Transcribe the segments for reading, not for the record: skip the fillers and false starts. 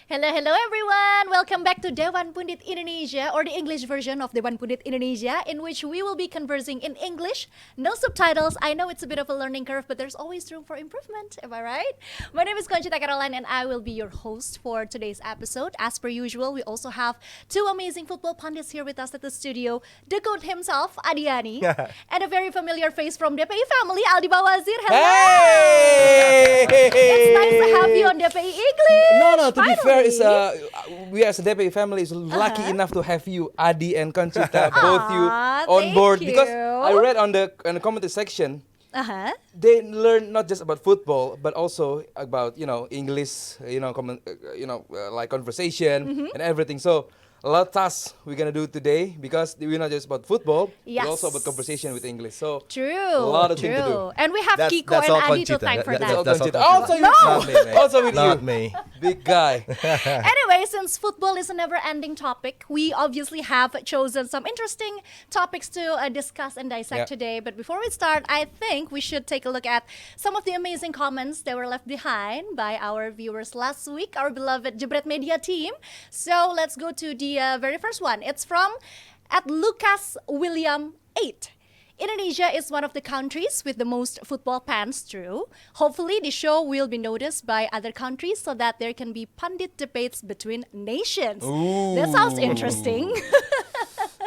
Hello, hello everyone! Welcome back to Dewan Pundit Indonesia, or the English version of Dewan Pundit Indonesia, in which we will be conversing in English, no subtitles. I know it's a bit of a learning curve, but there's always room for improvement, am I right? My name is Conchita and I will be your host for today's episode. As per usual, we also have two amazing football pundits here with us at the studio, the GOAT himself, Adiyani, and a very familiar face from DPI family, Aldi Bawazir. Hello! Hey! It's nice to have you on DPI English! No, to be fair, Finally. we as a DPI family is lucky enough to have you, Adi and Conchita, both you on board. you. Because I read on the comment section, they learn not just about football, but also about English, like conversation and everything. So a lot of tasks we're gonna do today because we're not just about football, but also about conversation with English. So True. a lot of things to do. And we have Kiko that's and all Adi to Conchita. thank for That's that. all Conchita. Also, No! Not me, mate. also with Not you, me. big guy. Anyway, since football is a never-ending topic, we obviously have chosen some interesting topics to discuss and dissect today. But before we start, I think we should take a look at some of the amazing comments that were left behind by our viewers last week, our beloved Jebret Media team. So let's go to the very first one. It's from Lucas William 8. Indonesia is one of the countries with the most football fans, true. Hopefully, the show will be noticed by other countries so that there can be pundit debates between nations. Ooh. That sounds interesting.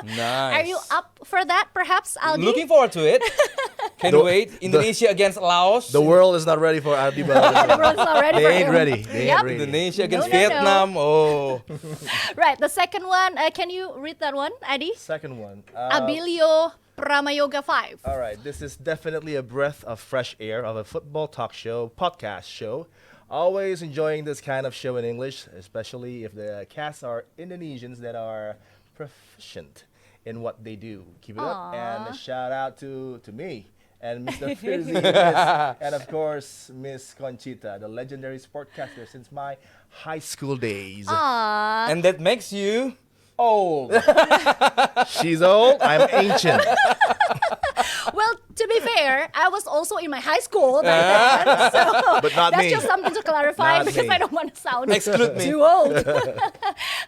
Nice. Are you up for that, perhaps, Aldi? Looking forward to it. Can't wait. Indonesia against Laos. The world is not ready for Adi Bawazir. Everyone's not ready They for ain't him. ready. They Yep. ain't ready. Indonesia against No. Vietnam. Oh. Right, the second one, can you read that one, Adi? Second one. Abilio Pramayoga 5. All right, this is definitely a breath of fresh air of a football talk show, podcast show. Always enjoying this kind of show in English, especially if the cast are Indonesians that are proficient in what they do. Keep it up, and a shout out to me and Mr. Firzi, and of course Miss Conchita, the legendary sportcaster since my high school days. Aww. And that makes you Old. She's old. I'm ancient. Well, to be fair, I was also in my high school back then, so But not that's me. just something to clarify Not because me. I don't want to sound Exclude me. too old.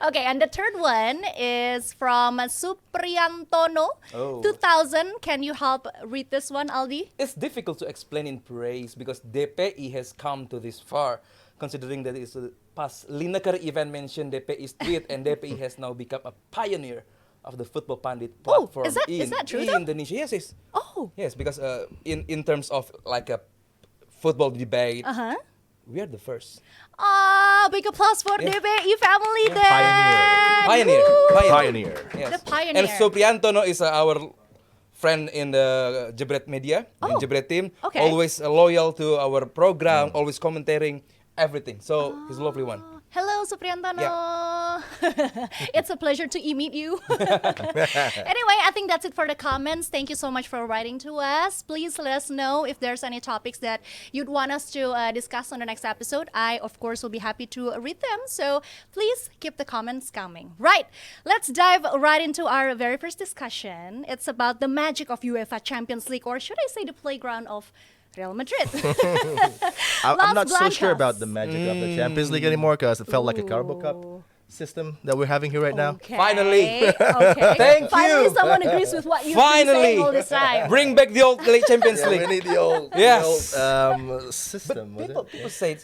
Okay, and the third one is from Supriyantono, 2000. Can you help read this one, Aldi? It's difficult to explain in praise because DPI has come to this far, considering that it's a past Lineker event mentioned DPI's tweet, and DPI has now become a pioneer of the football pundit platform is that true, in though? Indonesia. Yes. Oh. Yes, because in terms of like a football debate, we are the first. Big applause for DPI family then. Pioneer. Pioneer. Yes. The pioneer. And Supriyantono is our friend in the Jebret Media, in Jebret team. Okay. Always loyal to our program, always commentating everything. So he's a lovely one. Hello, Supriyantono. It's a pleasure to meet you. Anyway, I think that's it for the comments. Thank you so much for writing to us. Please let us know if there's any topics that you'd want us to discuss on the next episode. I, of course, will be happy to read them. So please keep the comments coming. Right, let's dive right into our very first discussion. It's about the magic of UEFA Champions League, or should I say the playground of Real Madrid. I'm not so Blancos. sure about the magic of the Champions League anymore because it felt like a Carbo Cup system that we're having here right now. Okay. Finally. Okay. Thank Finally, you. someone agrees with what you've been Finally. saying all this time. Bring back the old Champions Yeah, we League. need the old, Yes. system. was People it? say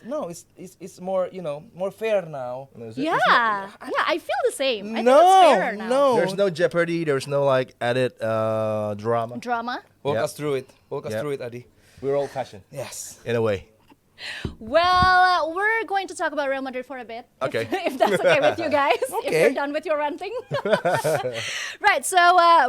it's more more fair now. Was it? Yeah, I feel the same. I think No, it's fairer now. no. There's no jeopardy. There's no like added drama. Drama. Walk Yeah. us through it. Walk us Yeah. through it, Adi. We're old fashioned Yes. in a way. Well, we're going to talk about Real Madrid for a bit. Okay. If that's okay with you guys. If Okay. you're done with your ranting. Right, so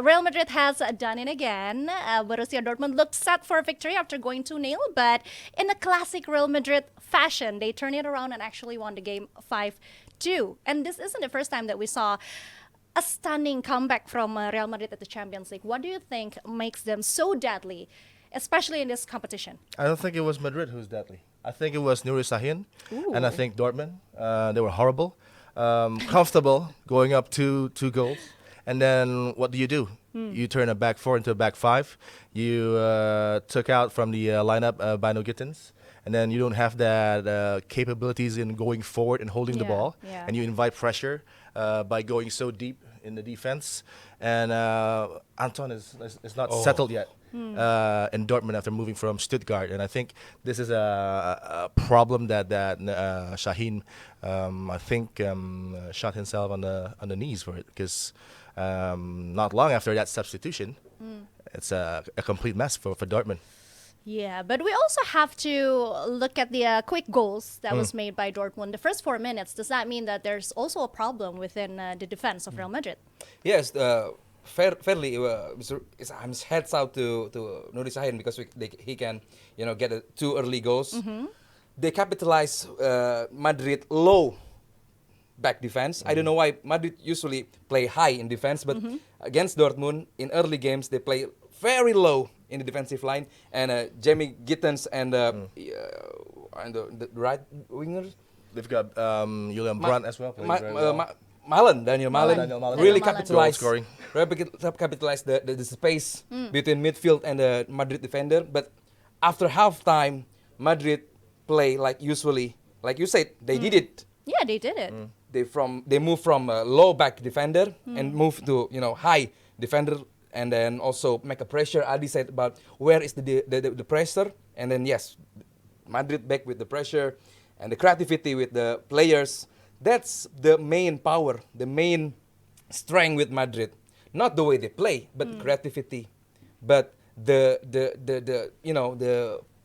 Real Madrid has done it again. Borussia Dortmund looked set for a victory after going 2-0, but in a classic Real Madrid fashion, they turned it around and actually won the game 5-2. And this isn't the first time that we saw a stunning comeback from Real Madrid at the Champions League. What do you think makes them so deadly, especially in this competition? I don't think it was Madrid who's deadly. I think it was Nuri Sahin, and I think Dortmund. They were horrible, comfortable going up two goals, and then what do? You turn a back four into a back five. You took out from the lineup Bino Gittins, and then you don't have that capabilities in going forward and holding the ball, and you invite pressure by going so deep in the defense. And Anton is not settled yet in Dortmund after moving from Stuttgart, and I think this is a problem that Shaheen I think shot himself on the knees for it, because not long after that substitution, it's a complete mess for Dortmund. Yeah, but we also have to look at the quick goals that was made by Dortmund. The first 4 minutes, does that mean that there's also a problem within the defense of Real Madrid? Yes, fairly. I'm heads out to Nuri Sahin, because he can, get 2 early goals. They capitalize Madrid low back defense. I don't know why Madrid usually play high in defense, but against Dortmund in early games they play very low in the defensive line, and Jamie Gittens and the right wingers. They've got Julian Brandt as well. Daniel Malen really capitalized the space between midfield and the Madrid defender. But after halftime, Madrid play like usually, like you said, they did it. Yeah, they did it. They moved from low back defender and moved to high defender, and then also make a pressure. Adi said about where is the pressure, and then yes, Madrid back with the pressure and the creativity with the players. That's the main power, the main strength with Madrid. Not the way they play, but creativity, but the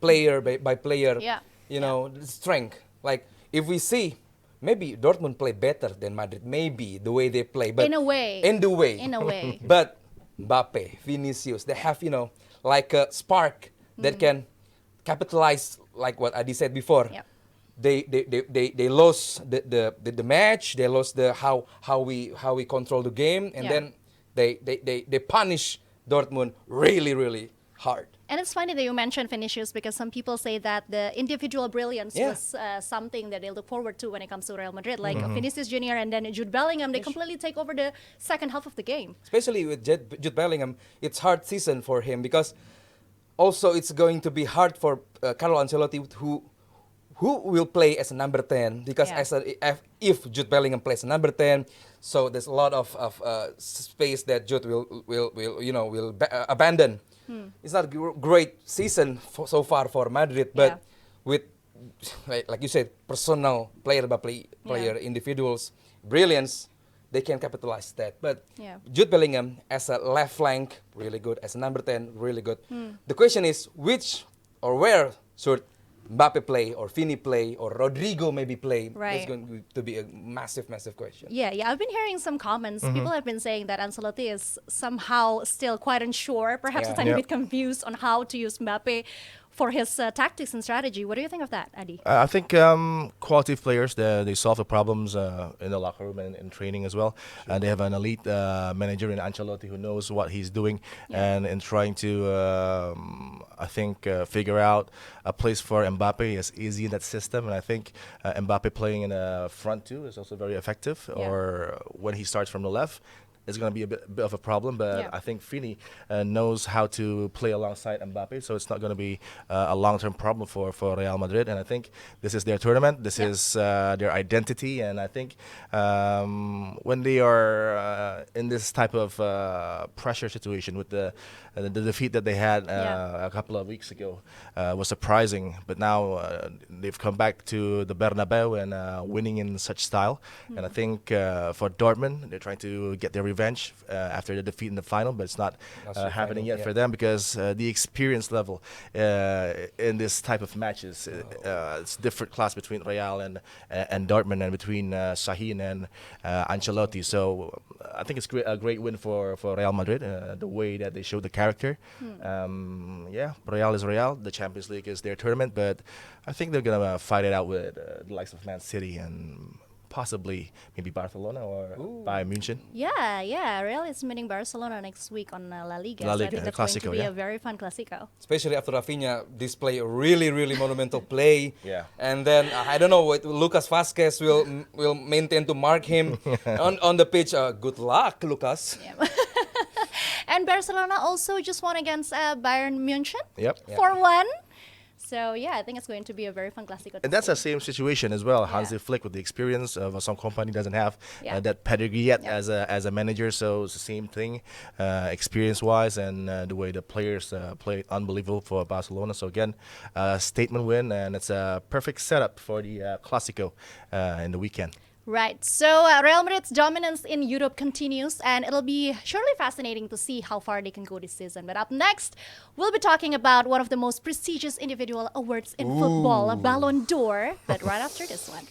player by player, the strength. Like if we see, maybe Dortmund play better than Madrid, maybe the way they play, but in a way. But Mbappe, Vinicius, they have like a spark that can capitalize, like what Adi said before. Yep. They lost the match. They lost how we control the game, and then they punish Dortmund really hard. And it's funny that you mentioned Vinicius, because some people say that the individual brilliance was something that they look forward to when it comes to Real Madrid. Like Vinicius Jr. and then Jude Bellingham, they completely take over the second half of the game. Especially with Jude Bellingham, it's hard season for him, because also it's going to be hard for Carlo Ancelotti, who will play as a number 10, because if Jude Bellingham plays a number 10, so there's a lot of space that Jude will abandon. It's not a great season so far for Madrid, but with, like you said, personal player by player individuals, brilliance, they can capitalize that. But Jude Bellingham as a left flank, really good. As a number 10, really good. The question is, which or where should Mbappe play, or Vini play, or Rodrigo maybe play? Right. That's going to be a massive question. Yeah, I've been hearing some comments. People have been saying that Ancelotti is somehow still quite unsure, perhaps a tiny bit confused on how to use Mbappe for his tactics and strategy. What do you think of that, Adi? I think quality players, they solve the problems in the locker room and in training as well. And they have an elite manager in Ancelotti who knows what he's doing and in trying to, I think, figure out a place for Mbappe is easy in that system. And I think Mbappe playing in the front two is also very effective. Or when he starts from the left, it's going to be a bit of a problem, but I think Vini knows how to play alongside Mbappe, so it's not going to be a long-term problem for Real Madrid. And I think this is their tournament, this is their identity, and I think when they are in this type of pressure situation with the defeat that they had a couple of weeks ago was surprising, but now they've come back to the Bernabeu and winning in such style. And I think for Dortmund, they're trying to get their revenge after the defeat in the final, but it's not happening yet for them, because the experience level in this type of matches, it's different class between Real and Dortmund, and between Shaheen and Ancelotti. So I think it's a great win for Real Madrid, the way that they showed the character. Real is Real. The Champions League is their tournament, but I think they're going to fight it out with the likes of Man City and possibly maybe Barcelona or Bayern Munich. Yeah. Real is meeting Barcelona next week on La Liga. So I think that's going to be a very fun Clasico. Especially after Rafinha display a really monumental play. Yeah. And then I don't know what Lucas Vazquez will maintain to mark him on the pitch. Good luck, Lucas. Yeah. And Barcelona also just won against Bayern Munich. Yep. 4-1. So yeah, I think it's going to be a very fun Clasico. And that's the same situation as well. Hansi Flick with the experience of some company doesn't have that pedigree yet as a manager. So it's the same thing, experience-wise, and the way the players play unbelievable for Barcelona. So again, statement win, and it's a perfect setup for the Clasico in the weekend. Right. So Real Madrid's dominance in Europe continues, and it'll be surely fascinating to see how far they can go this season. But up next, we'll be talking about one of the most prestigious individual awards in football, a Ballon d'Or. But right after this one.